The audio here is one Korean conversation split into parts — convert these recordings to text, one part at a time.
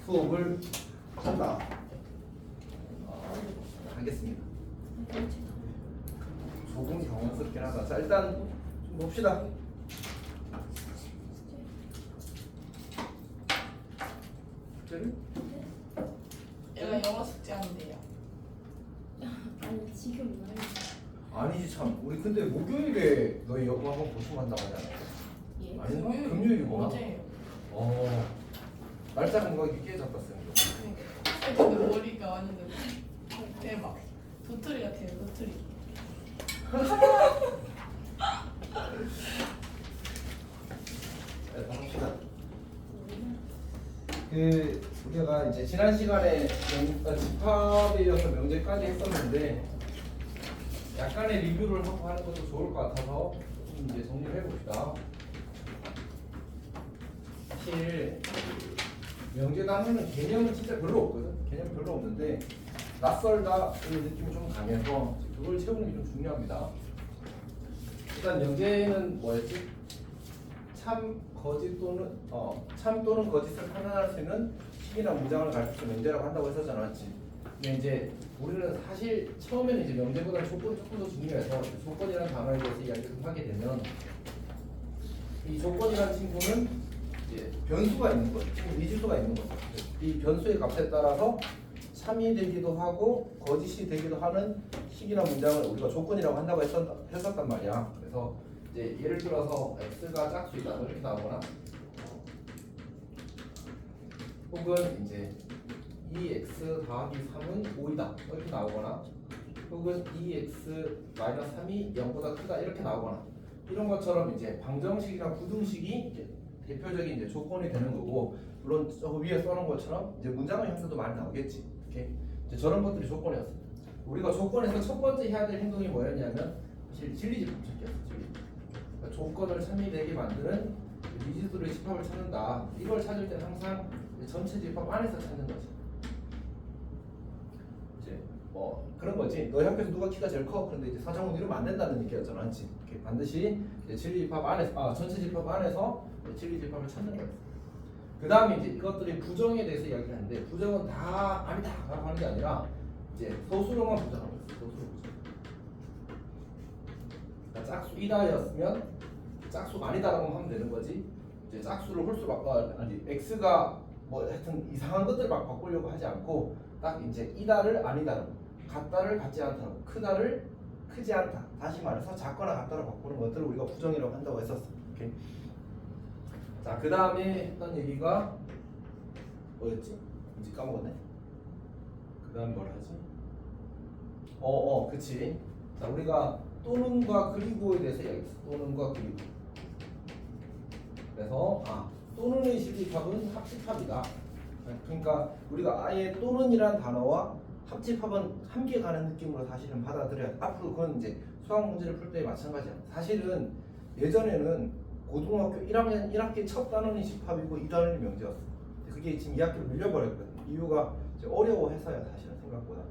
수업을 한다. 하겠습니다. 조금 경험스럽긴 하다. 자, 일단 좀 봅시다. 숙제를? 얘가 영어 숙제한대요. 아니 지금 아니지 참. 우리 근데 목요일에 너희 영어 학원 보충한다고 하지 않았어? 예? 아닌가? 금요일이구나. 어제요. 날짜 감각이 깨졌다 쌤. 근데 머리가 완전 대박. 도토리 같아요, 도토리. 봅시다. 우리가 이제 지난 시간에 집합에 이어서 명제까지 했었는데 약간의 리뷰를 하고 하는 것도 좋을 것 같아서 좀 이제 정리를 해봅시다. 사실 명제 단위는 개념은 진짜 별로 없거든. 개념 별로 없는데 낯설다 이런 느낌이 좀 강해서 그걸 채우는 게 좀 중요합니다. 일단 명제는 뭐였지? 참 거짓 또는 참 또는 거짓을 판단할 수 있는 식이나 문장을 가르쳐 명제라고 한다고 했었잖아, 맞지? 근데 이제 우리는 사실 처음에는 이제 명제보다 조건이 조금 더 중요해서 조건이라는 단어에 대해서 이야기를 좀 하게 되면 이 조건이라는 친구는 이제 변수가 있는 거죠. 미지수가 있는 거죠. 이 변수의 값에 따라서 참이 되기도 하고 거짓이 되기도 하는 식이나 문장을 우리가 조건이라고 한다고 했었단 말이야. 그래서 이제 예를 들어서 x가 짝수이다 이렇게 나오거나 혹은 이제 2x 더하기 3은 5이다 이렇게 나오거나 혹은 2x-3이 0보다 크다 이렇게 나오거나 이런 것처럼 이제 방정식이나 부등식이 이제 대표적인 이제 조건이 되는 거고 물론 저 위에 써놓은 것처럼 이제 문장의 형태도 많이 나오겠지. 이렇게 이제 저런 것들이 조건이었습니다. 우리가 조건에서 첫 번째 해야 될 행동이 뭐였냐면 사실 진리집합 찾기였어. 그러니까 조건을 참이되게 만드는 미지수의 집합을 찾는다. 이걸 찾을 때는 항상 전체 집합 안에서 찾는 거지. 이제 뭐 그런 거지. 너희 학교에서 누가 키가 제일 커? 그런데 이제 사정은 이러면 안 된다는 얘기였잖아, 맞지? 이렇게 반드시 이제 진리 집합 안에서 전체 집합 안에서 진리 집합을 찾는 거였어. 그 다음에 이제 이것들이 부정에 대해서 이야기를 하는데 부정은 다 아니다라고 하는 게 아니라 이제 소수로만 부정하고 있어. 소수로 부정. 그러니까 짝수 이다였으면 짝수가 아니다라고 하면 되는 거지. 이제 짝수를 홀수 아니 x가 뭐 하여튼 이상한 것들 막 바꾸려고 하지 않고 딱 이제 이다를 아니다로, 같다를 같지 않다로, 크다를 크지 않다. 다시 말해서 작거나 같다로 바꾸는 것들을 우리가 부정이라고 한다고 했었어. 오케이. 자, 그 다음에 했던 얘기가 뭐였지? 이제 까먹었네. 그 다음 뭘 하지? 그치. 자, 우리가 또는과 그리고에 대해서 이야기했어. 또는과 그리고. 그래서 또는의 실집합은 합집합이다. 그러니까 우리가 아예 또는이란 단어와 합집합은 함께 가는 느낌으로 사실은 받아들여야 돼. 앞으로 그건 이제 수학 문제를 풀 때 마찬가지야. 사실은 예전에는 고등학교 1학년 1학기 첫 단원이 집합이고 2단원이 명제였어. 그게 지금 2학기로 밀려버렸거든. 이유가 이제 어려워해서야 사실은 생각보다.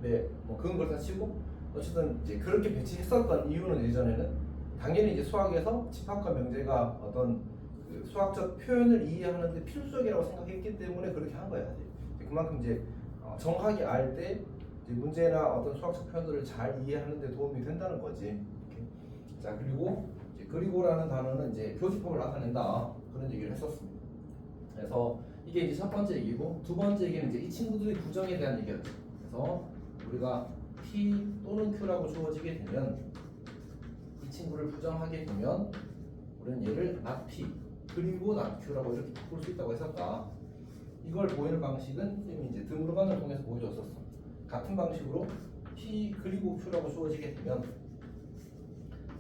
네, 뭐 그런 걸 다 치고 어쨌든 이제 그렇게 배치했었던 이유는 예전에는 당연히 이제 수학에서 집합과 명제가 어떤 그 수학적 표현을 이해하는데 필수적이라고 생각했기 때문에 그렇게 한 거야. 사실. 그만큼 이제 정확하게 알 때 문제나 어떤 수학적 표현들을 잘 이해하는 데 도움이 된다는 거지. 이렇게. 자, 그리고라는 단어는 이제 교집합을 나타낸다 그런 얘기를 했었습니다. 그래서 이게 이제 첫 번째 얘기고 두 번째 얘기는 이제 이 친구들의 부정에 대한 얘기였죠. 그래서 우리가 P 또는 Q라고 주어지게 되면 이 친구를 부정하게 되면 우리는 얘를 not P 그리고 not Q라고 이렇게 바꿀 수 있다고 했었다. 이걸 보이는 방식은 쌤이 이제 드물어간을 통해서 보여줬었어. 같은 방식으로 P 그리고 Q라고 주어지게 되면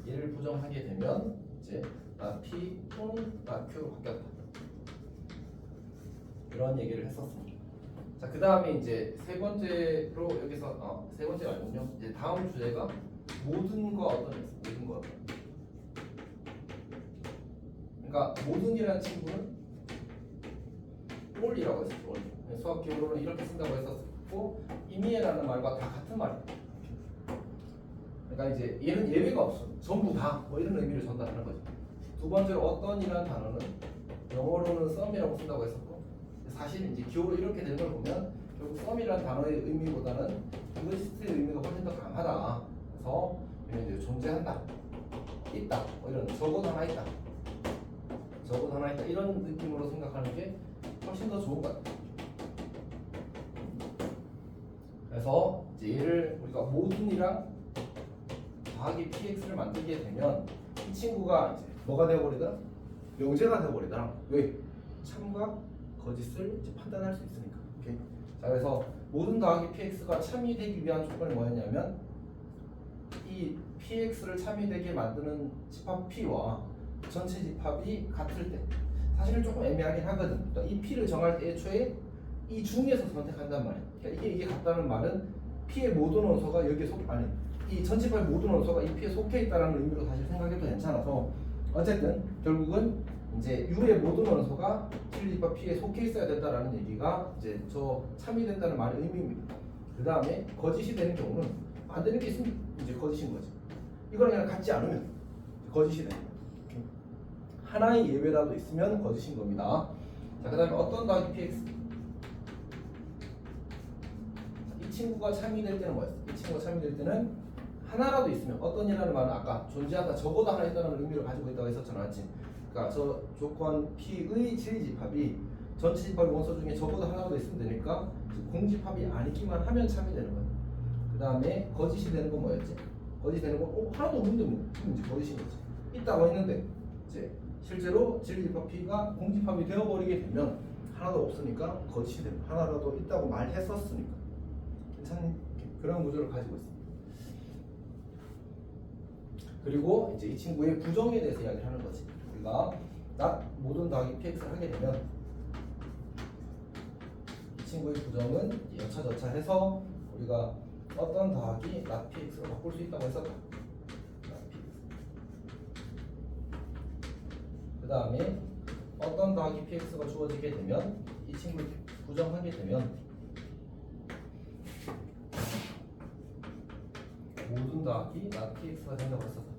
얘를 부정하게 되면 이제 P 또는 Q로 바뀌었다. 이런 얘기를 했었습니다. 자, 그 다음에 이제 세 번째로 여기서 세 번째가 아니군요. 이제 다음 주제가 모든과 어떤이었어. 모든과 어떤. 그러니까 모든이라는 친구는 all이라고 했었어. all. 수학 기호로는 이렇게 쓴다고 했었고 이미에라는 말과 다 같은 말이야. 그러니까 이제 얘는 예외가 없어. 전부 다 뭐 이런 의미를 전달하는 거지. 두 번째로 어떤이라는 단어는 영어로는 some이라고 쓴다고 했었고 사실 이제 기호로 이렇게 되는 걸 보면 결국 썸이라는 단어의 의미보다는 이거시스트의 의미가 훨씬 더 강하다. 그래서 얘는 이제 존재한다, 있다, 뭐 이런 적어도 하나 있다, 적어도 하나 있다 이런 느낌으로 생각하는 게 훨씬 더 좋은 것 같아요. 그래서 이제 얘를 우리가 모든이랑 더하기 px를 만들게 되면 이 친구가 이제 뭐가 되어버리더라? 명제가 되어버리더라. 왜? 참과 거짓을 이제 판단할 수 있으니까. 오케이? 자, 그래서 모든 더하기 px가 참이 되기 위한 조건이 뭐였냐면 이 px를 참이 되게 만드는 집합 p와 전체 집합이 같을 때. 사실은 조금 애매하긴 하거든. 그러니까 이 p를 정할 때 애초에 이 중에서 선택한단 말이야. 그러니까 이게 같다는 말은 p의 모든 원소가 여기에 아니 이 전집합의 모든 원소가 이 p에 속해 있다는 의미로 사실 생각해도 괜찮아서 어쨌든 결국은 이제 U의 모든 원소가 진리집합 P에 속해 있어야 된다라는 얘기가 이제 저 참이 된다는 말의 의미입니다. 그 다음에 거짓이 되는 경우는 안 되는 게 있으면 이제 거짓인 거지. 이거랑 그냥 같지 않으면 거짓이 되는 거야. 이렇게. 하나의 예외라도 있으면 거짓인 겁니다. 자, 그 다음에 어떤 더하기 PX? 이 친구가 참이 될 때는 뭐였어? 이 친구가 참이 될 때는 하나라도 있으면 어떤이라는 말은 아까 존재하다 적어도 하나 있다는 의미를 가지고 있다고 했었잖아, 맞지? 그러니까 저 조건 P의 진리집합이 전체 집합의 원소 중에 적어도 하나라도 있으면 되니까 공집합이 아니기만 하면 참이 되는 거야. 그 다음에 거짓이 되는 건 뭐였지? 거짓이 되는 건 하나도 없는데 뭐 이제 거짓인 거지. 있다고 했는데 이제 실제로 진리집합 P가 공집합이 되어버리게 되면 하나도 없으니까 거짓이 되는 거야. 하나라도 있다고 말했었으니까. 괜찮니? 그런 구조를 가지고 있습니다. 그리고 이제 이 친구의 부정에 대해서 이야기를 하는 거지. 우리가 not 모든 더하기 px를 하게 되면 이 친구의 부정은 여차저차해서 우리가 어떤 더하기 not px로 바꿀 수 있다고 했었다. 그 다음에 어떤 더하기 px가 주어지게 되면 이 친구를 부정하게 되면 모든 더하기 not px가 된다고 했었다.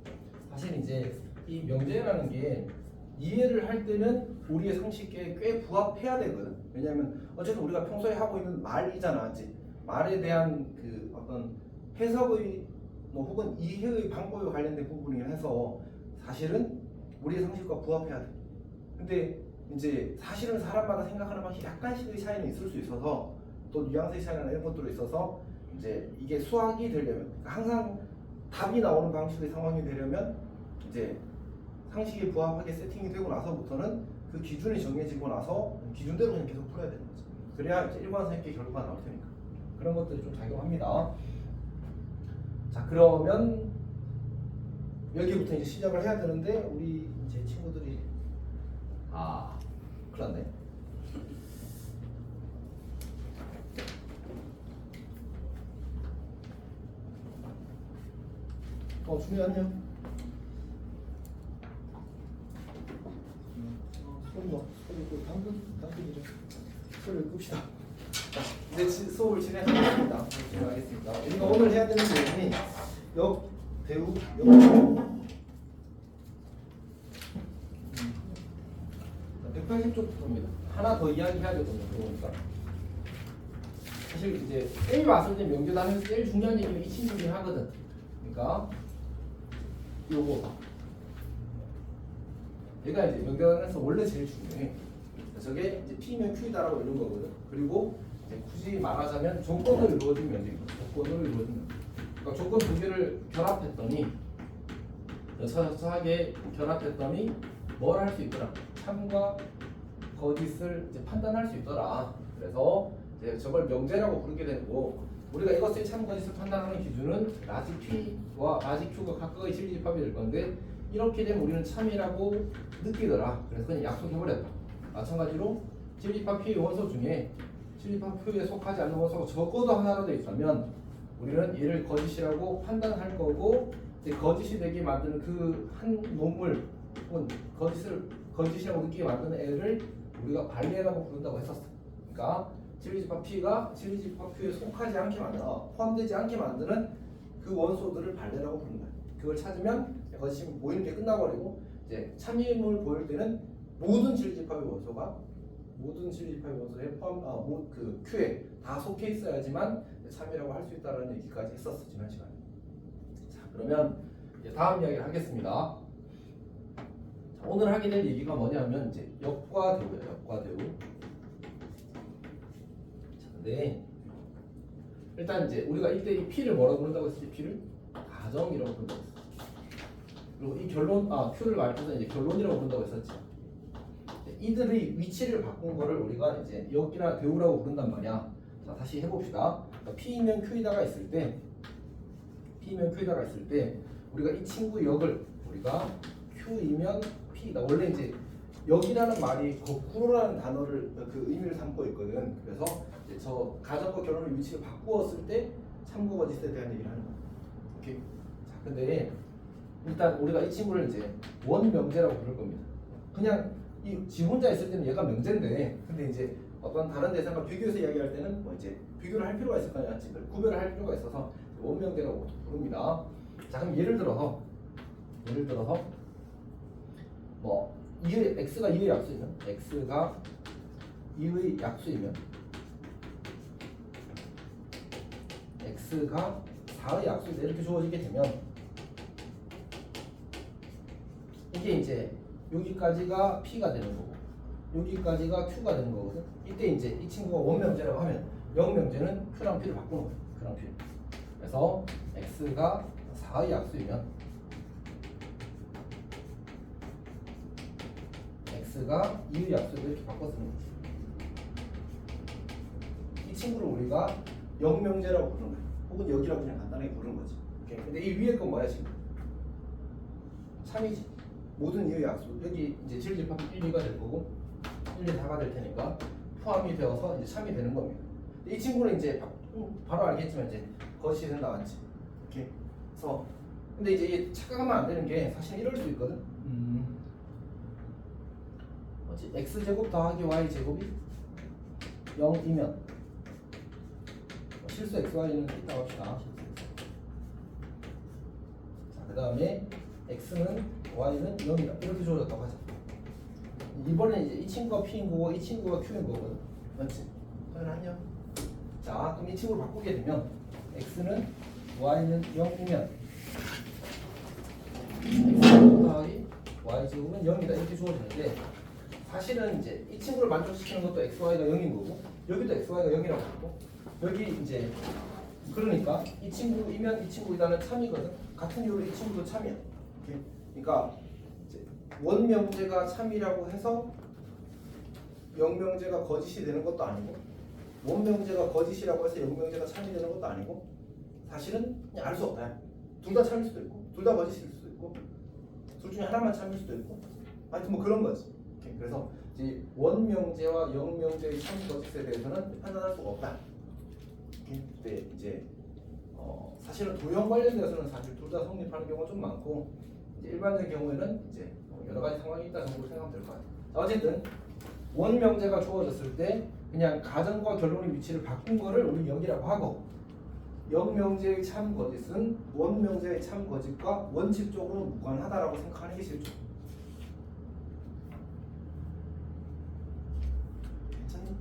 사실 이제 이 명제라는 게 이해를 할 때는 우리의 상식에 꽤 부합해야 되거든. 왜냐하면 어쨌든 우리가 평소에 하고 있는 말이잖아, 맞지? 말에 대한 그 어떤 해석의 뭐 혹은 이해의 방법에 관련된 부분이긴 해서 사실은 우리의 상식과 부합해야 돼. 근데 이제 사실은 사람마다 생각하는 방식이 약간씩의 차이는 있을 수 있어서 또 뉘앙스의 차이나 이런 것들도 있어서 이제 이게 수학이 되려면 항상 답이 나오는 방식의 상황이 되려면 이제 상식에 부합하게 세팅이 되고 나서부터는 그 기준이 정해지고 나서 기준대로 그냥 계속 풀어야 되는 거죠. 그래야 이제 일관성 있게 결과가 나올 테니까 그런 것들이 좀 작용합니다. 자, 그러면 여기부터 이제 시작을 해야 되는데 우리 이제 친구들이 큰일 났네. 준이 안녕. 소리 또 당근이죠. 소리를 끕시다. 자, 이제 수업을 진행하겠습니다. 진행하겠습니다. 우리가 오늘 해야 되는 내용이 역, 대우, 역. 180쪽부터입니다. 하나 더 이야기해야 되거든요. 그러니까 사실 이제 쌤이 왔을 때 명제단에서 제일 중요한 얘기는 이 친구들이 하거든. 그러니까 요거 얘가 이제 명제단에서 원래 제일 중요해. 저게 이제 P면 Q이다라고 이런 거거든. 그리고 이제 굳이 말하자면 조건으로 이루어진 면제입니다. 조건으로 이루어진 면제. 그러니까 조건 두 개를 결합했더니 여차저차하게 결합했더니 뭘 할 수 있더라? 참과 거짓을 이제 판단할 수 있더라. 그래서 이제 저걸 명제라고 부르게 되고 우리가 이것의 참 거짓을 판단하는 기준은 라지 P와 라지 Q가 각각의 진리집합이 될 건데 이렇게 되면 우리는 참이라고 느끼더라. 그래서 그냥 약속해버렸다. 마찬가지로 진리집합 P의 원소 중에 진리집합 Q에 속하지 않는 원소가 적어도 하나라도 있다면 우리는 얘를 거짓이라고 판단할 거고 이제 거짓이 되게 만드는 그 한 놈을 혹은 거짓이라고 느끼게 만드는 애를 우리가 발레라고 부른다고 했었어. 그러니까 진리집합 P가 진리집합 Q에 속하지 않게 포함되지 않게 만드는 그 원소들을 발레라고 부르는 거야. 그걸 찾으면 거짓이 보이는 게 끝나버리고 이제 참임을 보일 때는 모든 진리집합의 원소가 모든 실집합의 원소에 그 Q에 다 속해 있어야지만 참이라고 할 수 있다는 얘기까지 했었어 지난 시간에. 자 그러면 이제 다음 이야기를 하겠습니다. 자, 오늘 하게 될 얘기가 뭐냐면 이제 역과 대우예요. 역과 대우. 자, 근데 일단 이제 우리가 이때 이 P를 뭐라고 부른다고 했지? P를 가정이라고 부른다고 했어. 그리고 이 결론 Q를 말해서 이제 결론이라고 부른다고 했었지. 이들의 위치를 바꾼 거를 우리가 이제 역이나 대우라고 부른단 말이야. 자 다시 해봅시다. 그러니까 P이면 Q이다가 있을 때, P이면 Q이다가 있을 때 우리가 이 친구 역을 우리가 Q이면 P다. 원래 이제 역이라는 말이 거꾸로라는 단어를 그 의미를 담고 있거든. 그래서 이제 저 가정과 결론의 위치를 바꾸었을 때 참고 거짓에 대한 얘기를 하는 거야. 오케이. 자 근데 일단 우리가 이 친구를 이제 원명제라고 부를 겁니다. 그냥 지 혼자 있을 때는 얘가 명제인데, 근데 이제 어떤 다른 대상과 비교해서 이야기할 때는 뭐 이제 비교를 할 필요가 있을 거냐, 구별을 할 필요가 있어서 원명제라고 부릅니다. 자 그럼 예를 들어서 뭐 x가 2의 약수이면 x가 2의 약수이면 x가 4의 약수이다 이렇게 주어지게 되면 이게 이제 여기까지가 P가 되는 거고 여기까지가 Q가 되는 거거든. 이때 이제 이 친구가 원명제라고 하면 영명제는 Q랑 P를 바꾸는 거예요. Q랑 P. 그래서 x가 4의 약수이면 x가 2의 약수를 이렇게 바꿔 쓰는 거지. 이 친구를 우리가 영명제라고 부르는 거예요. 혹은 여기라고 그냥 간단하게 부르는 거지. 오케이. 근데 이 위에 건 뭐야 지금? 3이지. 모든 이의 약수. 여기 이제 실집합은 1, 2가 될 거고 1, 2, 4가 될 테니까 포함이 되어서 이제 3이 되는 겁니다. 이 친구는 이제 바로 알겠지만 이제 거짓이 나왔지. 오케이. 그래서 근데 이제 이게 착각하면 안 되는 게 사실 이럴 수 있거든. 뭐지? x제곱 더하기 y제곱이 0이면 실수 xy는 이따 합시다. 자, 그 다음에 x는 y는 0이다 이렇게 주어졌다고 하자. 이번에 이제 이 친구가 p인 거고 이 친구가 q인 거거든. 맞지? 안녕. 자 그럼 이 친구를 바꾸게 되면 x는 y는 0이면 x 더하기 y제곱은 0이다 이렇게 주어지는데, 사실은 이제 이 친구를 만족시키는 것도 xy가 0인 거고 여기도 xy가 0이라고 했고 여기 이제 그러니까 이 친구이면 이 친구이다는 참이거든. 같은 이유로 이 친구도 참이야. 오케이? 그러니까 이제 원명제가 참이라고 해서 영명제가 거짓이 되는 것도 아니고 원명제가 거짓이라고 해서 영명제가 참이 되는 것도 아니고 사실은 그냥 알 수 없다. 둘 다 참일 수도 있고 둘 다 거짓일 수도 있고 둘 중에 하나만 참일 수도 있고 하여튼 뭐 그런 거지. 오케이? 그래서 이제 원명제와 영명제의 참 거짓에 대해서는 판단할 수가 없다. 오케이? 근데 이제 사실은 도형 관련돼서는 사실 둘 다 성립하는 경우가 좀 많고 이제 일반적인 경우에는 이제 여러 가지 상황이 있다 정도로 생각하면 될 것 같아요. 어쨌든 원명제가 주어졌을 때 그냥 가정과 결론의 위치를 바꾼 거를 우리 역이라고 하고, 영명제의 참 거짓은 원명제의 참 거짓과 원칙적으로 무관하다라고 생각하는 게 실죠. 괜찮니?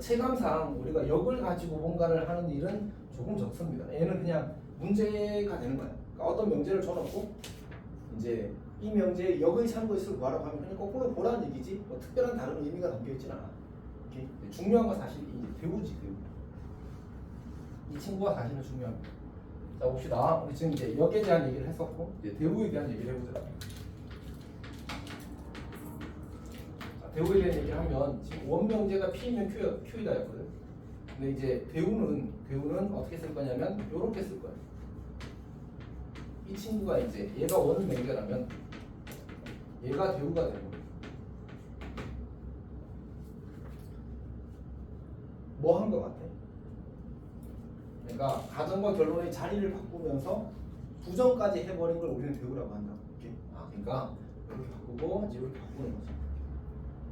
체감상 우리가 역을 가지고 뭔가를 하는 일은 조금 적습니다. 얘는 그냥 문제가 되는 거야. 그러니까 어떤 명제를 줘놓고 이제 이 명제의 역의 참 거짓을 구하라고 하면 그냥 거꾸로 보라는 얘기지 뭐 특별한 다른 의미가 담겨 있진 않아. 오케이? 중요한 건 사실 이제 대우지, 대우. 이 친구가 사실은 중요합니다. 자 봅시다. 우리 지금 이제 역에 대한 얘기를 했었고 이제 대우에 대한 얘기를 해보자. 자, 대우에 대한 얘기를 하면 지금 원명제가 P면 Q이다였거든. 근데 이제 대우는 어떻게 쓸 거냐면 이렇게 쓸 거야. 이 친구가 이제 얘가 원명제라면 얘가 대우가 되고 뭐 한 것 같아? 그러니까 가정과 결론의 자리를 바꾸면서 부정까지 해버린 걸 우리는 대우라고 한다. 이렇게. 그러니까 이렇게 바꾸고 이제 이렇게 바꾸는 거죠.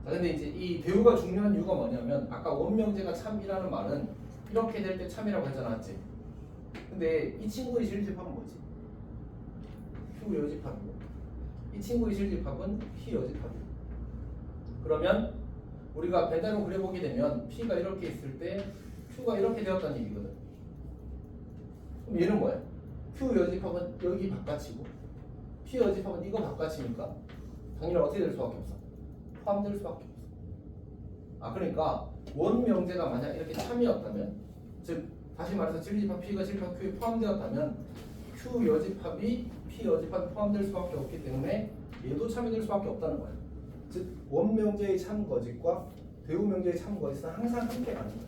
자, 근데 이제 이 대우가 중요한 이유가 뭐냐면 아까 원명제가 참이라는 말은 이렇게 될 때 참이라고 했잖아, 맞지? 근데 이 친구의 실집합은 뭐지? Q 여집합이고 이 친구의 실집합은 P 여집합이고 그러면 우리가 벤다로 그려보게 되면 P가 이렇게 있을 때 Q가 이렇게 되었다는 얘기거든. 그럼 얘는 뭐야? Q 여집합은 여기 바깥이고 P 여집합은 이거 바깥이니까 당연히 어떻게 될 수밖에 없어? 포함될 수밖에 없어. 아 그러니까 원 명제가 만약 이렇게 참이었다면, 즉 다시 말해서 진리집합 P가 진리집합 Q에 포함되었다면 Q 여집합이 P 여집합에 포함될 수밖에 없기 때문에 얘도 참이 될 수밖에 없다는 거야. 즉 원명제의 참거짓과 대우명제의 참거짓은 항상 함께 가는 거야.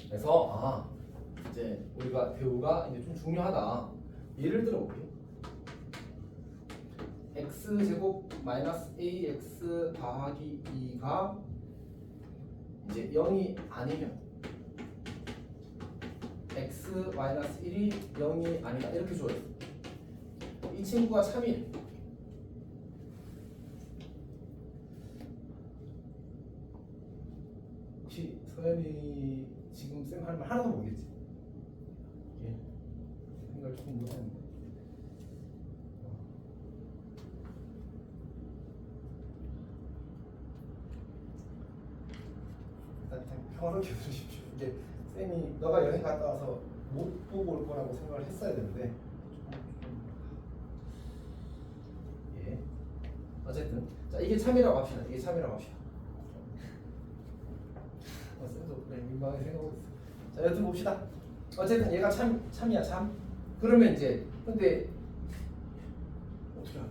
그래서 이제 우리가 대우가 이제 좀 중요하다. 예를 들어 볼게요. x제곱 마이너스 ax 더하기 2가 이제 0이 아니면 x 마이너스 1이 0이 아니다 이렇게 주어졌어. 이 친구가 참이래. 혹시 서현이 지금 쌤 하는 말 하나도 모르겠지? 예. 생각을 조금 못했는데. 일단 평화롭게 들으십시오. 이게 쌤이 너가 여행 갔다 와서 못 보고 올 거라고 생각을 했어야 되는데. 예. 어쨌든 자 이게 참이라고 합시다. 이게 참이라고 합시다. 쌤도 그래 민망하게 생각하고 있어. 자 여튼 봅시다. 어쨌든 얘가 참이야 참. 그러면 이제 근데 어떻게 하냐?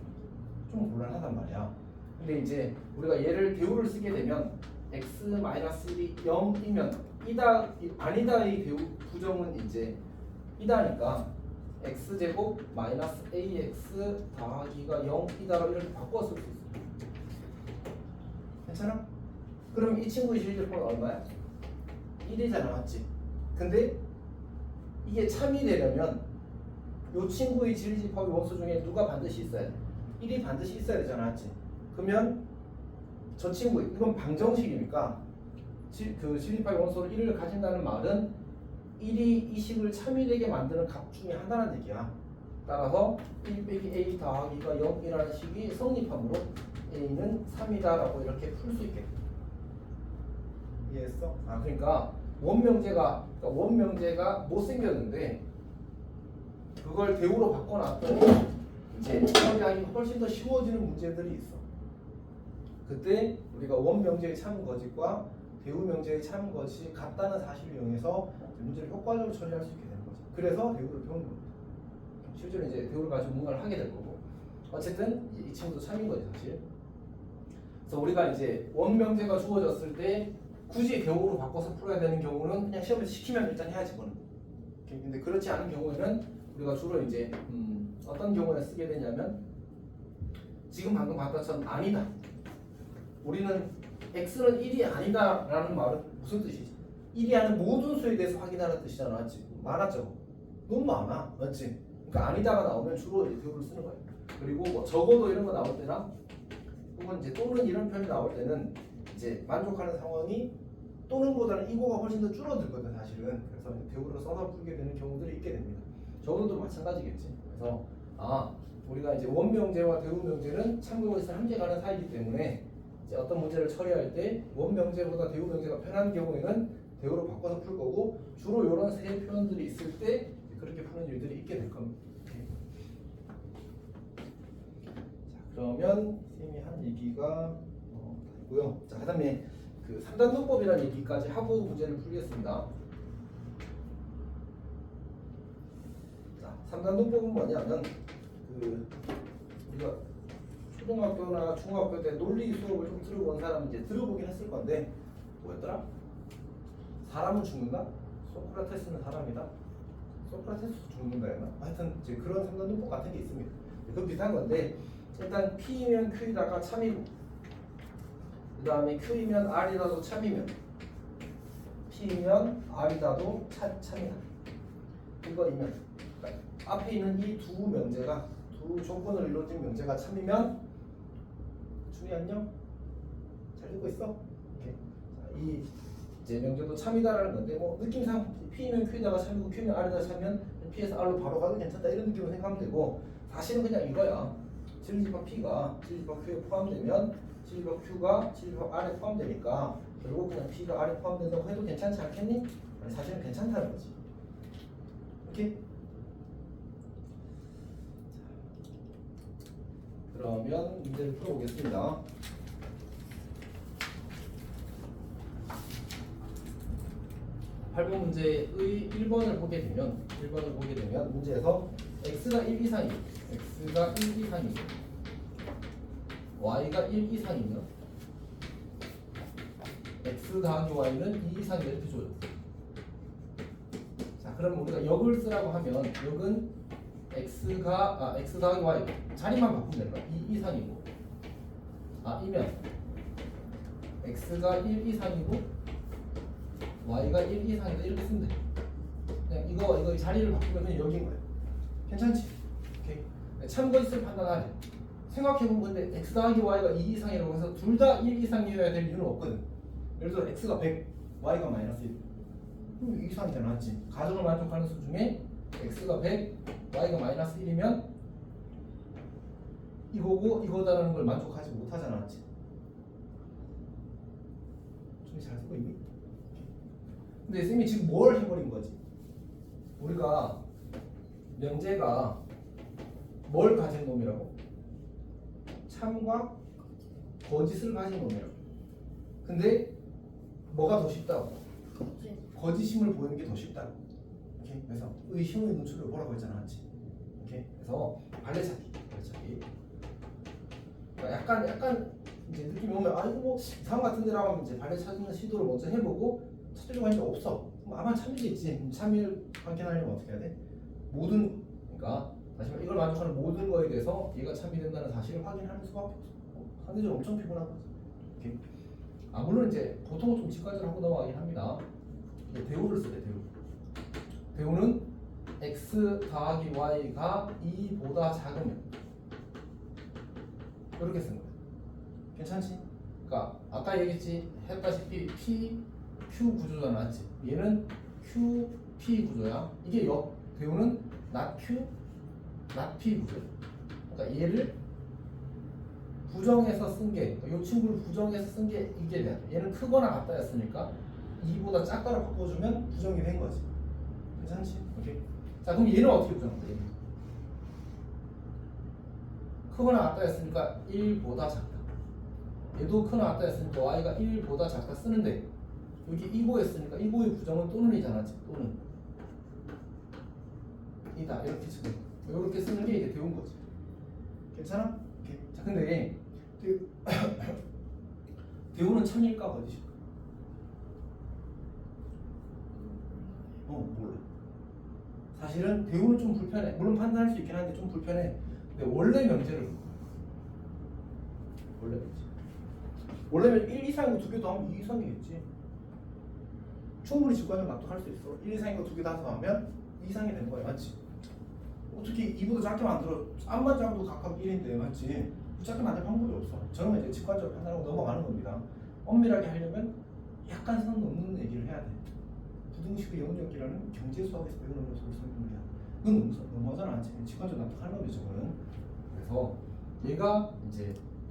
좀 곤란하단 말이야. 근데 이제 우리가 얘를 대우를 쓰게 되면 x-1이 0이면 이다 아니다의 대우 부정은 이제 이다니까 x제곱 마이너스 ax 더하기가 0이다로 이렇게 바꿔 쓸 수 있어. 괜찮아? 그럼 이 친구의 실질법은 얼마야? 1이잖아 맞지? 근데 이게 참이 되려면 이 친구의 진리집합의 원소 중에 누가 반드시 있어야 돼? 1이 반드시 있어야 되잖아 맞지? 그러면 저 친구 이건 방정식이니까 그 진리집합의 원소로 1을 가진다는 말은 1이 이 식을 참이 되게 만드는 값 중에 하나라는 얘기야. 따라서 1 빼기 a 더하기가 0이라는 식이 성립함으로 a는 3이다라고 이렇게 풀 수 있겠다. 이해했어? 아 그러니까 원명제가 못생겼는데 그걸 대우로 바꿔놨더니 이제 처리하기 훨씬 더 쉬워지는 문제들이 있어. 그때 우리가 원명제의 참거짓과 대우명제의 참거짓이 같다는 사실을 이용해서 문제를 효과적으로 처리할 수 있게 되는 거지. 그래서 대우를 배우는 겁니다. 실제로 이제 대우를 가지고 뭔가를 하게 될 거고. 어쨌든 이 친구도 참인 거지 사실. 그래서 우리가 이제 원명제가 주어졌을 때 굳이 대우로 바꿔서 풀어야 되는 경우는 그냥 시험에서 시키면 일단 해야지 그거는. 근데 그렇지 않은 경우에는 우리가 주로 이제 어떤 경우에 쓰게 되냐면 지금 방금 봤던 것처럼 아니다. 우리는 x는 1이 아니다라는 말은 무슨 뜻이지? 1이 아닌 모든 수에 대해서 확인하는 뜻이잖아, 맞지? 많았죠? 너무 많아, 맞지? 그러니까 아니다가 나오면 주로 이제 대우를 쓰는 거예요. 그리고 뭐 적어도 이런 거 나올 때랑 혹은 이제 또는 이런 표현이 나올 때는 이제 만족하는 상황이 또는보다는 이거가 훨씬 더 줄어들거든 사실은. 그래서 대우를 써서 풀게 되는 경우들이 있게 됩니다. 적어도 마찬가지겠지. 그래서 우리가 이제 원명제와 대우명제는 참고에서 함께 가는 사이이기 때문에 이제 어떤 문제를 처리할 때 원명제보다 대우명제가 편한 경우에는 대우로 바꿔서 풀 거고 주로 이런 세 표현들이 있을 때 그렇게 푸는 일들이 있게 될 겁니다. 자 그러면 쌤이 한 얘기가 있고요. 자 그다음에 그 3단도법이라는 얘기까지 하고 문제를 풀겠습니다. 자 3단도법은 뭐냐면 그 우리가 초등학교나 중학교 때 논리 수업을 좀 들어본 사람은 이제 들어보긴 했을 건데 뭐였더라? 사람은 죽는다? 소크라테스는 사람이다? 소크라테스도 죽는다였나? 하여튼 이제 그런 3단도법 같은 게 있습니다. 그건 비슷한 건데 일단 P이면 Q이다가 참이고 그 다음에 Q이면 R이다도 참이면 P이면 R이다도 참이다. 이거이면 그러니까 앞에 있는 이 두 명제가 두 조건을 이루어진 명제가 참이면 준이 안녕? 잘 듣고 있어? 이렇게. 자, 이 이제 명제도 참이다라는 건데 뭐 느낌상 P면 Q에다가 참이고 Q면 R에다가 참이면 P에서 R로 바로 가도 괜찮다 이런 느낌으로 생각하면 되고 사실은 그냥 이거야. 진리집합 P가 진리집합 Q에 포함되면 진리집합 Q가 진리집합 R에 포함되니까 결국 그냥 P가 R에 포함된다고 해도 괜찮지 않겠니? 아니, 사실은 괜찮다는 거지. 오케이? 그러면 문제를 풀어보겠습니다. 8번 문제의 1번을 보게 되면 문제에서 x가 1 이상이고 x가 1 이상이고 y가 1 이상이면 x 더하기 y는 2 이상이다 이렇게 줘요. 자, 그럼 우리가 역을 쓰라고 하면 역은 x 더하기 y 자리만 바꾸면 되는 거야. 2 이상이고 이면 x가 1 이상이고 y가 1 이상이다 이렇게 쓰면 돼. 그냥 이거 자리를 바꾸면 그냥 여기인 거야. 괜찮지? 오케이. 참고 있을 판단하지. 생각해보면 근데 x 더하기 y가 2 이상이라고 해서 둘 다 1 이상이어야 될 이유는 없거든. 예를 들어 x가 100, y가 마이너스 1. 2 이상이잖아, 맞지? 가정을 만족하는 수 중에 x가 100, y가 마이너스 1이면 이거고 이거다라는 걸 만족하지 못하잖아, 맞지? 좀 잘 쓰고 있니? 근데 쌤이 지금 뭘 해버린 거지? 우리가 명제가 뭘 가진 놈이라고? 참과 거짓을 가진 놈이라고. 근데 뭐가 더 쉽다고? 거짓임을 보이는 게 더 쉽다고. 오케이? 그래서 의심의 눈초리를 보라고 했잖아, 맞지? 오케이? 그래서 발레차기. 그러니까 약간 이제 느낌이 오면 이거 뭐 이상 같은 데라고 하면 이제 발레 찾는 시도를 먼저 해보고 찾으려고 했는데 없어. 그럼 아마 참일이겠지. 참일 확인하려면 어떻게 해야 돼? 모든 그러니까 다시 말해 이걸 만족하는 모든 거에 대해서 얘가 참이된다는 사실을 확인하는 수밖에 없어. 상대적으로 엄청 피곤한 거지. 오케이? 물론 이제 보통은 좀 직관적으로 하고 넘어가긴 합니다. 대우를 쓰래. 대우는 x 더하기 y가 2보다 작으면 이렇게 쓰는 거야. 괜찮지? 그러니까 아까 했다시피 P, Q 구조잖아, 맞지? 얘는 Q, P 구조야. 이게 대우는 not Q, not P 구조. 그러니까 얘를 부정해서 쓴 게, 이 친구를 부정해서 쓴 게 이게 돼. 얘는 크거나 같다였으니까 2보다 작다로 바꿔주면 부정이 된 거지. 괜찮지? 오케이. 자, 그럼 얘는 어떻게 부정할 거야? 크거나 같다였으니까 1보다 작다. 얘도 크거나 같다였으니까 y가 1보다 작다 쓰는데 여기 이고였으니까 이고의 부정은 또는이잖아. 또는 이다 이렇게 쓰는 거. 이렇게 쓰는 게 이제 배운 거지. 괜찮아? 오케이. 자, 근데 대우는 참일까 거짓일까? 몰라. 사실은 대우는 좀 불편해. 물론 판단할 수 있긴 한데 좀 불편해. 근데 원래 명제를 볼 거야. 원래면 1 이상이고 두 개 더하면 2 이상이겠지. 충분히 직관적으로 납득할 수 있어. 1 이상이고 두 개 다 더하면 2 이상이 되는 거야, 맞지? 어떻게 2보다 작게 만들어? 암만 작아도 각각 1인데, 맞지? 작게 만들 방법이 없어. 저는 이제 직관적으로 판단하고 넘어가는 겁니다. 엄밀하게 하려면 약간 선 넘는 얘기를 해야 돼. 부등식의 영역이라는 경제 수학에서 배우는 요소를 설명해야. 그건 넘어가잖아, 맞지? 직관적으로 납득하는 거죠, 저거는. 그래서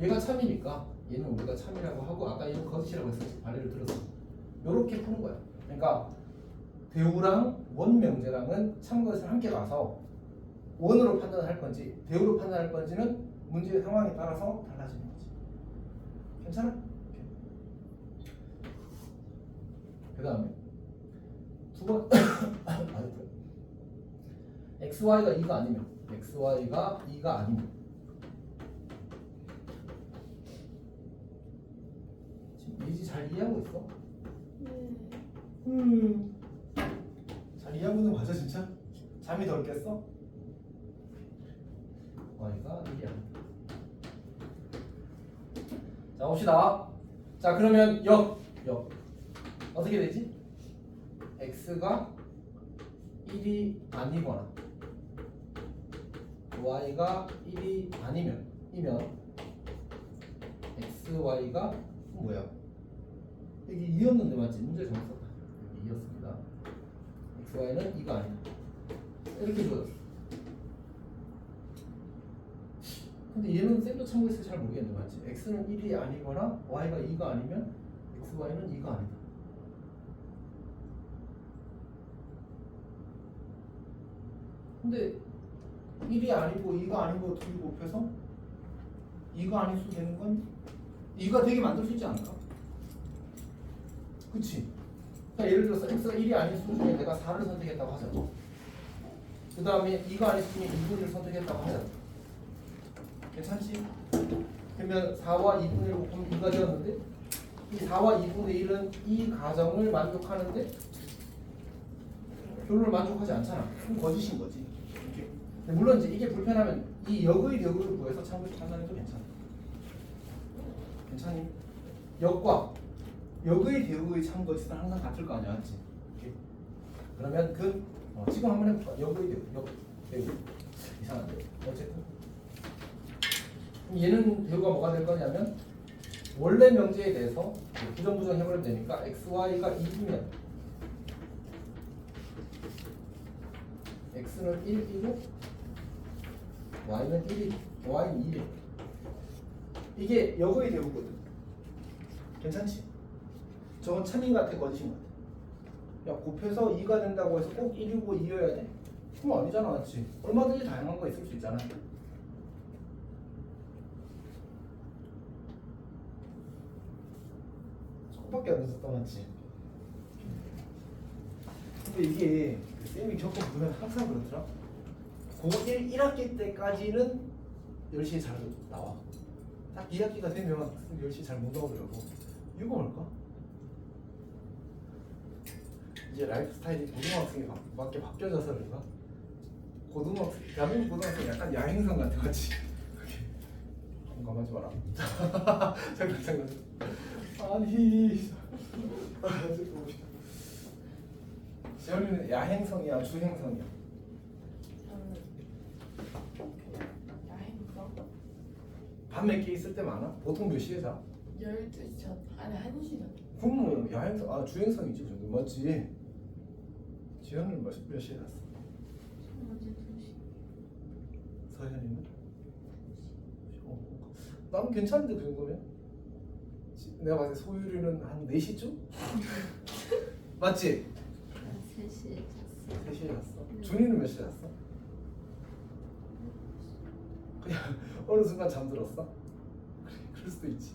얘가 참이니까 얘는 우리가 참이라고 하고 아까 얘는 거짓이라고 해서 발레를 들었어. 요렇게 푸는 거야. 그러니까 대우랑 원명제랑은 참거짓을 함께 가서 원으로 판단할 건지 대우로 판단할 건지는 문제의 상황에 따라서 달라지는 거지. 괜찮아? 그 다음에 두 번 XY가 2가 아니면 XY가 2가 아니면 지금 예지 잘 이해하고 있어? 잘 이해하고 있는 거 맞아 진짜? 잠이 덜 깼어? Y가 1이야. 자 봅시다. 자 그러면 역 어떻게 되지? X가 1이 아니거나 Y가 1이 아니면 XY가 뭐야? 여기 2였는데 맞지? 문제 잘못 썼다. 여기 2였습니다. XY는 2가 아니다. 이렇게 줘졌어. 근데 얘는 쌤도 참고해서 잘 모르겠는 거 같지? x는 1이 아니거나 y가 2가 아니면 x, y는 2가 아니다. 근데 1이 아니고 2가 아니고 둘이 곱해서 2가 아닐 수 되는 건 2가 되게 만들 수 있지 않을까? 그치? 그러니까 예를 들어서 x가 1이 아닐 수 중에 내가 4를 선택했다고 하자. 그 다음에 2가 아닐 수 중에 2분의 1을 선택했다고 하자. 괜찮지? 그러면 4와 2분의 1을 곱하면 2가 되었는데 이 4와 2분의 1은 이 가정을 만족하는데 결론을 만족하지 않잖아. 그럼 거짓인 거지. 이렇게. 근데 물론 이제 이게 불편하면 이 역의 력을 구해서 참고해서 판단해도 괜찮아. 괜찮니? 역과 역의 대우의 참거짓은 항상 같을 거 아니야, 맞지? 이렇게. 그러면 지금 한번 해볼까? 역의 대우, 대우 이상한데 어쨌든 그럼 얘는 대우가 뭐가 될 거냐면 원래 명제에 대해서 부정부정 해버리면 되니까 x, y가 2이면 x는 1이고 y는 1이 y는 2래. 이게 역의 대우거든. 괜찮지? 저건 참인 것 같아, 거짓인 것 같아? 야, 곱해서 2가 된다고 해서 꼭 1이고 2여야 돼? 그럼 아니잖아, 맞지? 얼마든지 다양한 거 있을 수 있잖아. 조금밖에 안 됐었다, 맞지? 근데 이게 쌤이 겪어보면 항상 그렇더라. 고1 1학기 때까지는 10시에 잘 나와. 딱 2학기가 되면 10시에 잘 못 나오더라고. 이유가 뭘까? 이제 라이프 스타일이 고등학생이 맞게 바뀌어져서 그런가? 대한민국 고등학생 약간 야행성 같아, 맞지? 공감하지 마라. 잠깐. 아니. 지현이는 야행성이야, 주행성이야? 야행성? 밤 몇 개 있을 때 많아? 보통 몇 시에 자? 12시 전 아니 1시 전 그럼 야행성, 주행성이지 그 정도 맞지? 지현이는 몇 시에 잤어? 어제 2시. 서현이는? 나는 괜찮은데 그 정도면? 내가 봤을 때 소율이는 한 4시쯤? 맞지? 3시에 잤어. 3시에 잤어? 준이는 몇 시에 잤어? 그냥 어느 순간 잠들었어? 그럴 수도 있지.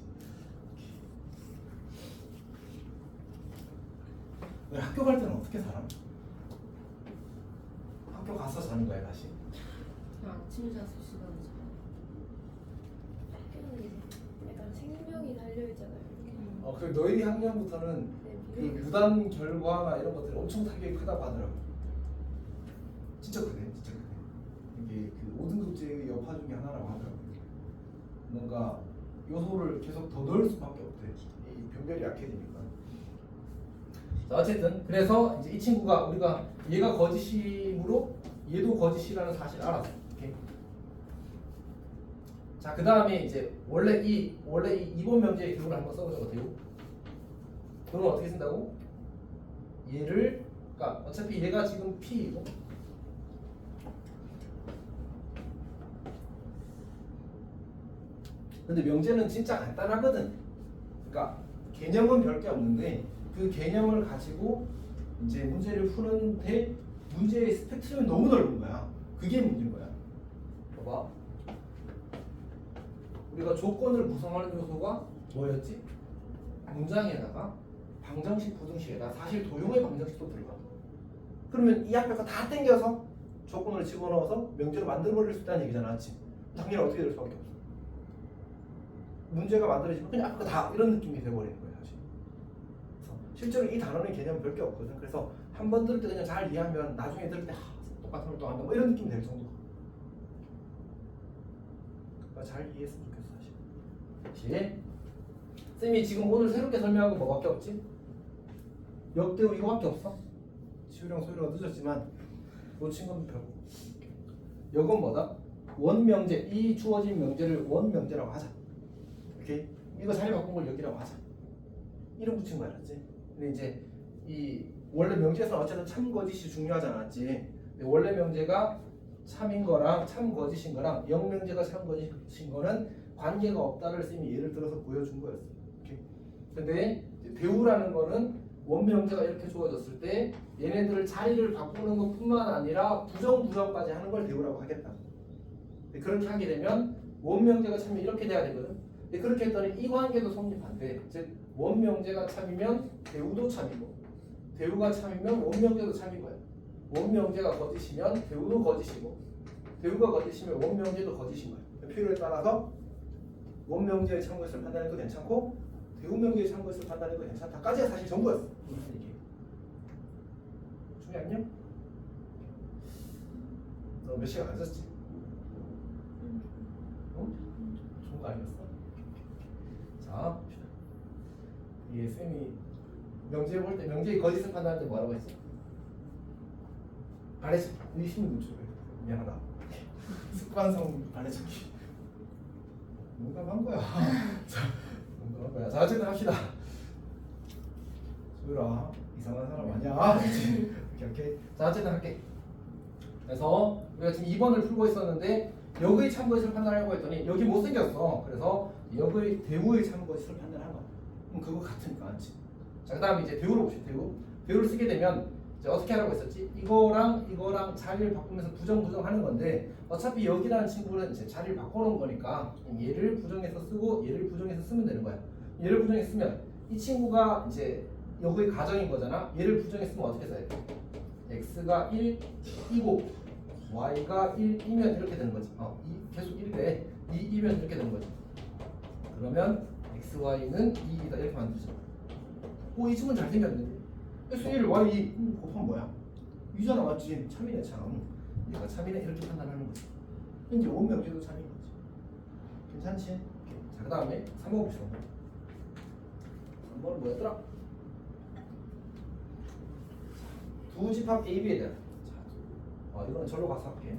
왜 학교 갈 때는 어떻게 살아? 학교 가서 자는 거야 다시? 아침 5시간 자. 학교는 이제 약간 생명이 달려있잖아요. 이렇게. 그 너희 학년부터는 네, 그 미래가. 무단 결과나 이런 것들이 엄청 타격이 크다고 하더라고. 진짜 크네, 진짜 크네. 이게 그 5등급제의 여파 중에 하나라고 하더라고. 뭔가 요소를 계속 더 넣을 수밖에 없대. 이 변별이 약해지니까. 자, 어쨌든 그래서 이제 이 친구가 우리가 얘가 거짓이므로 얘도 거짓이라는 사실을 알았어. 오케이. 자, 그 다음에 이제 원래 이 이번 명제의 교훈을 한번 써보자. 어때요? 교훈을 어떻게 쓴다고? 얘를 그러니까 어차피 얘가 지금 P이고 근데 명제는 진짜 간단하거든. 그러니까 개념은 별게 없는데 그 개념을 가지고 이제 문제를 푸는데 문제의 스펙트럼이 너무 넓은 거야. 그게 문제인 거야. 봐봐. 우리가 조건을 구성하는 요소가 뭐였지? 문장에다가 방정식, 부등식에다가 사실 도형의 방정식도 들어가. 그러면 이 앞에 거 다 땡겨서 조건을 집어넣어서 명제로 만들어버릴 수 있다는 얘기잖아, 맞지? 당연히 어떻게 될 수밖에 없어. 문제가 만들어지면 그냥 앞에 거 다 이런 느낌이 돼버리는 거야, 사실. 그래서 실제로 이 단어는 개념 별게 없거든. 그래서 한 번 들을 때 그냥 잘 이해하면 나중에 들을 때 똑같은 걸 또 한다, 뭐 이런 느낌이 될 정도. 그러니까 잘 이해했으면 좋겠어, 사실. 쌤이 지금 오늘 새롭게 설명한 거 뭐밖에 없지? 역대우 이거밖에 없어. 지우랑 소유랑 늦었지만 놓친 건 별거. 역은 뭐다? 원명제. 이 주어진 명제를 원명제라고 하자. 오케이? 이거 자리 바꾼 걸 역이라고 하자. 이름 붙인 거 알았지? 근데 이제 이 원래 명제에서 어쨌든 참거짓이 중요하지 않았지. 근데 원래 명제가 참인 거랑 참 거짓인 거랑 영명제가 참 거짓인 거는 관계가 없다를 쌤이 예를 들어서 보여준 거였어. 이렇게. 근데 이제 대우라는 거는 원명제가 이렇게 주어졌을 때 얘네들 자리를 바꾸는 것뿐만 아니라 부정까지 하는 걸 대우라고 하겠다. 그렇게 하게 되면 원명제가 참이면 이렇게 돼야 되거든. 근데 그렇게 했더니 이 관계도 성립한대. 즉 원명제가 참이면 대우도 참이고 대우가 참이면 원명제도 참인 거야. 원명제가 거짓이면 대우도 거짓이고 대우가 거짓이면 원명제도 거짓인 거야. 필요에 따라서 원명제의 참고했을 판단해도 괜찮고 대우명제의 참고했을 판단해도 괜찮다까지가 사실 전부였어. 이게 중요하냐? 너 몇 시간 안 썼지? 어? 좋은 거 아니었어? 자, 이게 쌤이 명제 볼 때 명제의 거짓을 판단할 때 뭐라고 했어? 아래서 의심 노출을 미안하다. 습관성 아래서기 농담한 거야. 농담한 거야. 자, 어쨌든 합시다. 소율아, 이상한 사람 아니야. 오케이. 자, 어쨌든 할게. 그래서 우리가 지금 2번을 풀고 있었는데 역의 참거짓을 판단하려고 했더니 여기 못 생겼어. 그래서 역의 대우의 참거짓을 판단한 거야. 그럼 그거 같으니까 맞지? 자, 그다음에 이제 대우를 봅시다. 대우를 쓰게 되면 이제 어떻게 하라고 했었지? 이거랑 자리를 바꾸면서 부정하는 건데 어차피 여기라는 친구는 이제 자리를 바꿔놓은 거니까 얘를 부정해서 쓰고 얘를 부정해서 쓰면 되는 거야. 얘를 부정해서 쓰면 이 친구가 이제 여기의 가정인 거잖아. 얘를 부정해서 쓰면 어떻게 써야 돼? x가 1이고 y가 1이면 이렇게 되는 거지. 계속 1이래. 2이면 이렇게 되는 거지. 그러면 x, y는 2이다 이렇게 만들죠. 이 친구는 잘생겼는데 x 1, y 2 곱하면 뭐야? 2잖아 맞지? 참이네 참. 얘가 참이네 이렇게 판단하는 거지. 이제 원명제도 참인 거지. 괜찮지? 자, 그 다음에 3번 봅시다. 3번은 뭐였더라? 두 집합 AB에 대한. 자, 이거는 절로 가서 할게.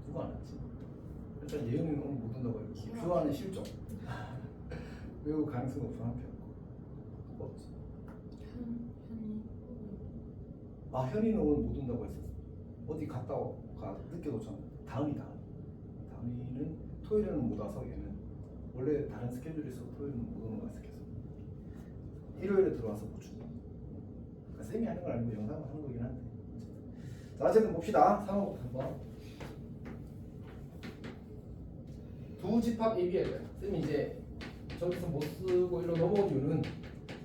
누가 안 왔지? 일단 예은이는 오늘 못 온다고 했고 교환은 실종. 매우 가능성 높은 한 표. 누가 없지? 현이는 오늘 못 온다고 했었어. 어디 갔다 가 늦게 도착. 다음이는 토요일에는 못 와서 얘는 원래 다른 스케줄이 있어서 토요일은 못 오는 거야 스케줄. 일요일에 들어와서 못 주고. 그러니까 쌤이 하는 걸 알고 영상을 하는 거긴 한데. 자, 어쨌든 봅시다. 3번 한번. 두 집합 AB에 대한. 쌤이 이제 저기서 못 쓰고 이런 넘어온 이유는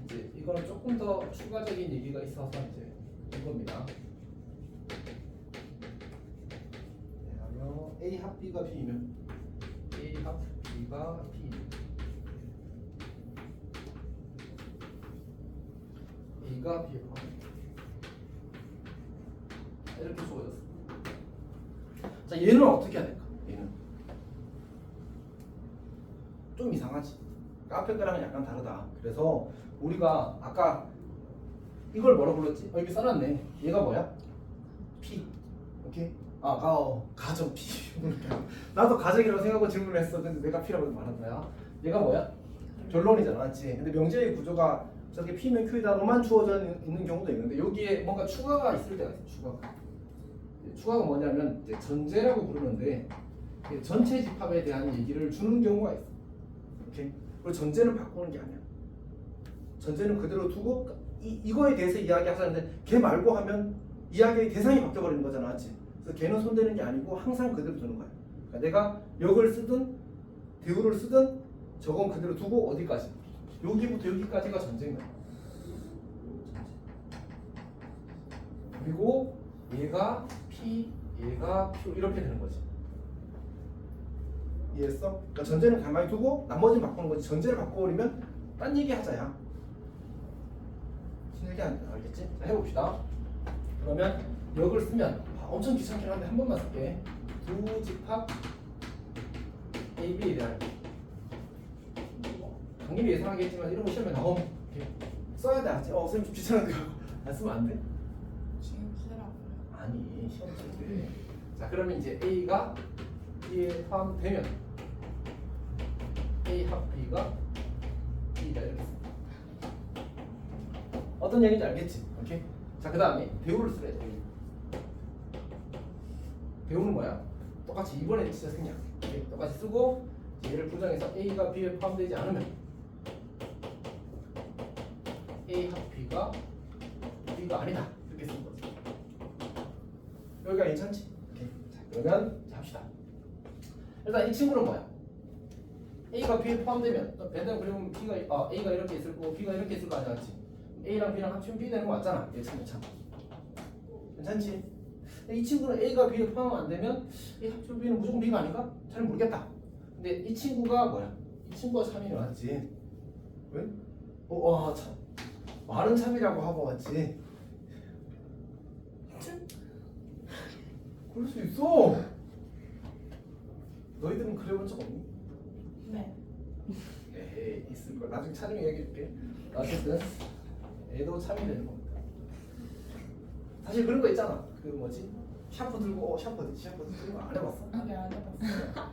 이제 이거는 조금 더 추가적인 얘기가 있어서 이제 이겁니다. 그러면 A 합 B가 B이면 A 합 B가 B. A가 B 이렇게 주어졌어. 자, 얘는 어떻게 해야 될까? 얘는 좀 이상하지. 앞에 거랑은 약간 다르다. 그래서 우리가 아까 이걸 뭐라 불렀지? 여기 써놨네. 얘가 뭐야? P. 오케이? 가정 P. 나도 가정이라고 생각하고 질문을 했어. 근데 내가 P라고 말한다. 얘가 뭐야? 결론이잖아, 맞지? 근데 명제의 구조가 저렇게 P면 Q이다로만 주어져 있는 경우도 있는데 여기에 뭔가 추가가 있을 때가 있어. 추가가 뭐냐면 이제 전제라고 부르는데 전체 집합에 대한 얘기를 주는 경우가 있어. 오케이? 그리고 전제는 바꾸는 게 아니야. 전제는 그대로 두고 이거에 대해서 이야기하자는데 걔 말고 하면 이야기의 대상이 바뀌어버리는 거잖아, 맞지? 그래서 걔는 손대는 게 아니고 항상 그대로 두는 거야. 그러니까 내가 역을 쓰든 대우를 쓰든 저건 그대로 두고 어디까지? 여기부터 여기까지가 전제인 거야. 그리고 얘가 P, 얘가 Q 이렇게 되는 거지. 이해했어? 그러니까 전제는 가만히 두고 나머지는 바꾸는 거지. 전제를 바꿔버리면 딴 얘기 하자야. 무슨 얘기 알겠지? 자, 해봅시다. 그러면 역을 쓰면 엄청 귀찮긴 한데 한 번만 쓸게. 두 집합 AB에 대한 당연히 예상하겠지만 이런 거 시험에 나오면 써야 돼. 선생님 좀 귀찮은데 안 쓰면 안 돼? 지금 쓰라고요. 아니 시험 칠 때 자 그러면 이제 A가 B에 포함되면 A 합 B가 B다 이렇게 씁니다. 어떤 얘기인지 알겠지? 오케이. 자 그 다음에 배우를 쓰래. 배우는 뭐야? 똑같이 이번에 진짜 생략. 오케이. 똑같이 쓰고 얘를 부정해서 A가 B에 포함되지 않으면 A 합 B가 B가 아니다 이렇게 쓰는 거지. 여기가 괜찮지? 오케이. 자 그러면 자, 합시다. 일단 이 친구는 뭐야? A가 B에 포함되면 배당 그러면 B가 A가 이렇게 있을 거고 B가 이렇게 있을 거 아니야, 맞지? A랑 B랑 합치면 B 되는 거 맞잖아. 예참. 괜찮지? 이 친구는 A가 B에 포함 안 되면 A 합치면 B는 무조건 B가 아닌가? 잘 모르겠다. 근데 이 친구가 뭐야? 이 친구가 참이네, 맞지? 왜? 참. 말은 참이라고 하고 맞지? 그럴 수 있어. 너희들은 그래본 적 없니? 네. 에이 있을 걸. 나중에 차중에 얘기해줄게. 어쨌든 애도 참이 되는 겁니다. 사실 그런 거 있잖아. 그 뭐지? 샤프 들고 샤프 어디지? 샤프 들고 안 해봤어? 아니 안 해봤어요.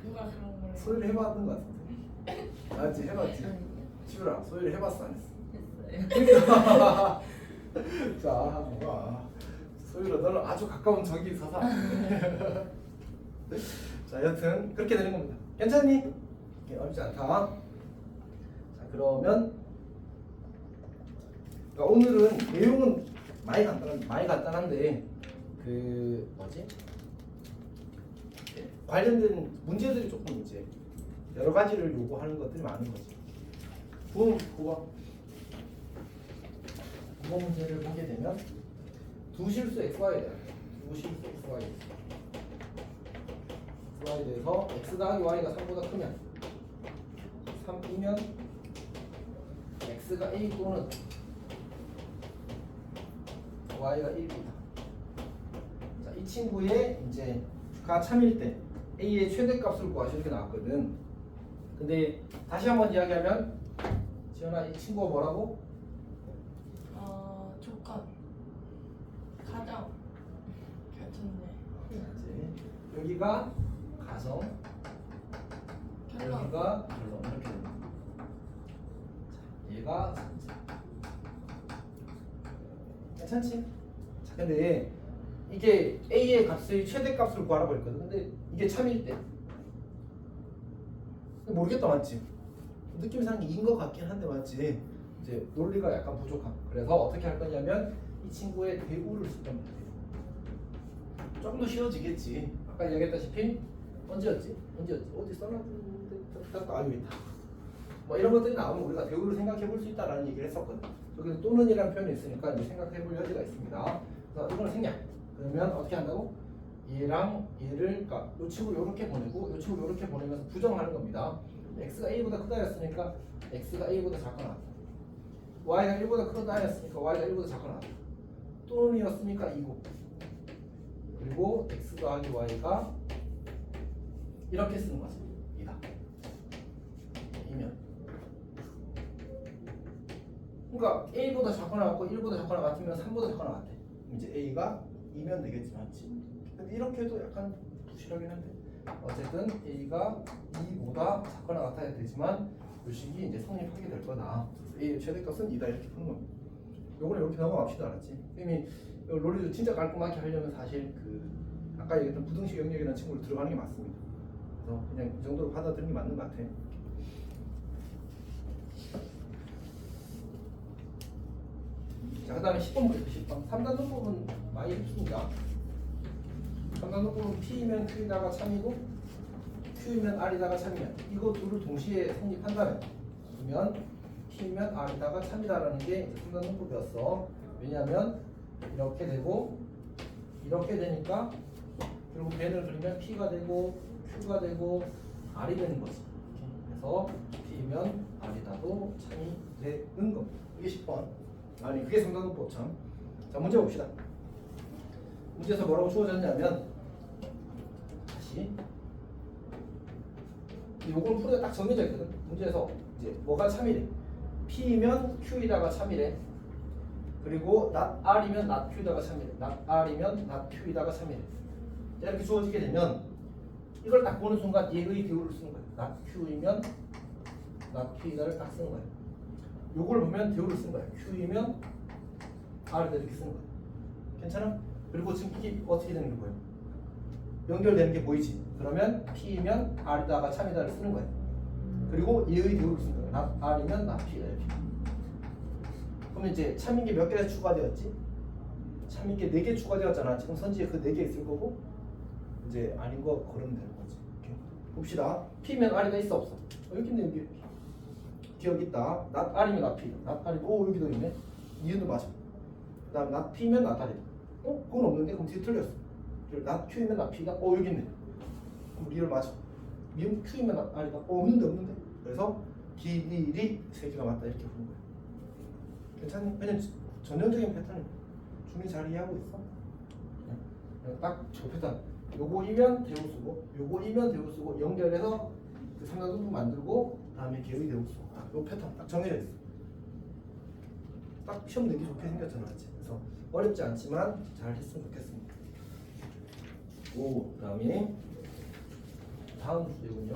누가 그런 걸 소리를 해봤는 거 같은데. 맞지? 해봤지? 지우라 소리를 해봤어 안 했어? 했어요. 자 와. 소유라 너는 아주 가까운 적이 있어서 자 여튼 그렇게 되는 겁니다. 괜찮니? 어렵지 않다. 자 그러면 그러니까 오늘은 내용은 많이 간단한데 그 뭐지? 관련된 문제들이 조금 이제 여러 가지를 요구하는 것들이 많은 거지. 국어 문제를 보게 되면 두 실수 XY에 대한 두 실수 XY에 대해서 X 더하기 Y가 3보다 크면 3이면 X가 A 또는 Y가 1이다. 자, 이 친구의 이제 가 참일 때 A의 최대값을 구하시 이렇게 나왔거든. 근데 다시 한번 이야기하면 지연아 이 친구가 뭐라고? 조건 가정 결정네. 여기가 가정, 결론. 여기가 결론 이렇게 됩니다. 자, 얘가 전제. 괜찮지? 자, 근데 이게 A의 값의 최대값을 구하라고 했거든. 근데 이게 참일 때 모르겠다, 맞지? 느낌상 이긴 것 같긴 한데 맞지? 이제 논리가 약간 부족함. 그래서 어떻게 할 거냐면 이 친구의 대우를 쓸 겁니다. 조금 더 쉬워지겠지. 아까 얘기했다시피 언제였지? 어디 써놨는데 딱 알고 있다. 뭐 이런 것들이 나오면 우리가 대우를 생각해 볼 수 있다라는 얘기를 했었거든. 여기서 또는이라는 표현이 있으니까 이제 생각해 볼 여지가 있습니다. 그래서 이거는 생략. 그러면 어떻게 한다고? 얘랑 얘를 그러니까 이 친구를 이렇게 보내고 이 친구를 이렇게 보내면서 부정하는 겁니다. x가 a보다 크다 했으니까 x가 a보다 작거나 y가 1보다 크다 했으니까 y가 1보다 작거나 또는이었으니까 2고 그리고 x 더하기 y가 이렇게 쓰는 거지. 이다. 이면 그러니까 a보다 작거나 같고 1보다 작거나 같으면 3보다 작거나 같아. 이제 a가 2면 되겠지, 맞지? 근데 이렇게 해도 약간 부실하긴 한데 어쨌든 a가 2보다 작거나 같아야 되지만 이 식이 이제 성립하게 될 거다. a의 최대값은 2다 이렇게 푸는 겁니다. 요거는 이렇게 넘어갑시다, 알았지? 이미 논리도 진짜 깔끔하게 하려면 사실 그 아까 얘기했던 부등식 영역이라는 친구를 들어가는 게 맞습니다. 그래서 그냥 이 정도로 받아들이는 게 맞는 것 같아. 자, 그 다음에 10번 보겠습니다. 10번 3단원법은 많이 쉽습니다. 3단원법은 P이면 Q이다가 참이고 Q이면 R이다가 참이면 이거 둘을 동시에 성립한다면 그러면 P이면 R이다가 참이다라는 게 3단원법이었어. 왜냐하면 이렇게 되고 이렇게 되니까 결국 변을 그리면 P가 되고 Q가 되고 R이 되는 거지. 그래서 P이면 R이다도 참이 되는 겁니다. 이게 10번. 아니 그게 3단원법 참. 자 문제 봅시다. 문제에서 뭐라고 주어졌냐면 다시 요건 풀이가 딱 정해져 있거든. 문제에서 이제 뭐가 참이래? P이면 Q이다가 참이래. 그리고 not R이면 not Q이다가 참이래. not R이면 not Q이다가 참이래. 자, 이렇게 주어지게 되면 이걸 딱 보는 순간 얘의 대우를 쓰는 거예요. not q이면 not p를 딱 쓰는 거예요. 요걸 보면 대우를 쓰는 거예요. q이면 r에다 이렇게 쓰는 거예요. 괜찮아? 그리고 지금 이게 어떻게 되는 게 보여? 연결되는 게 보이지? 그러면 p이면 r에다가 참이다를 쓰는 거예요. 그리고 얘의 대우를 쓰는 거예요. not r이면 not p가 이렇게. 그러면 이제 참인 게 몇 개가 추가되었지? 참인 게 4개 추가되었잖아. 지금 선지에 그 4개 있을 거고 이제 아닌 거 걸으면 되는 거지. 이렇게. 봅시다. P면 R이가 있어 없어? 여기 있네 여기. 기억 있다. not R이면 not P. not R이 오 여기도 있네. 이은도 맞아. 그다음 not P면 not R이다. 그건 없는데 그럼 뒤에 틀렸어. not Q이면 not P다. 여기 있네. 그럼 리얼 맞아. 미음 Q이면 not R이다. 없는데. 그래서 길이 3개가 맞다 이렇게 보는 거야. 괜찮니? 그냥 전형적인 패턴이 준비 잘 이해하고 있어? 그냥 딱 저 패턴. 요거이면 대우 쓰고, 요거이면 대우 쓰고 연결해서 그 삼각형도 만들고 다음에 개의 대우 쓰고. 요 패턴 딱 정해져 있어. 딱 시험 내기 좋게 생겼잖아, 맞지? 그래서 어렵지 않지만 잘 했으면 좋겠습니다. 그다음에 다음 주제군요.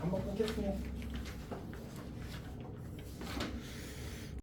한번 끊겠습니다.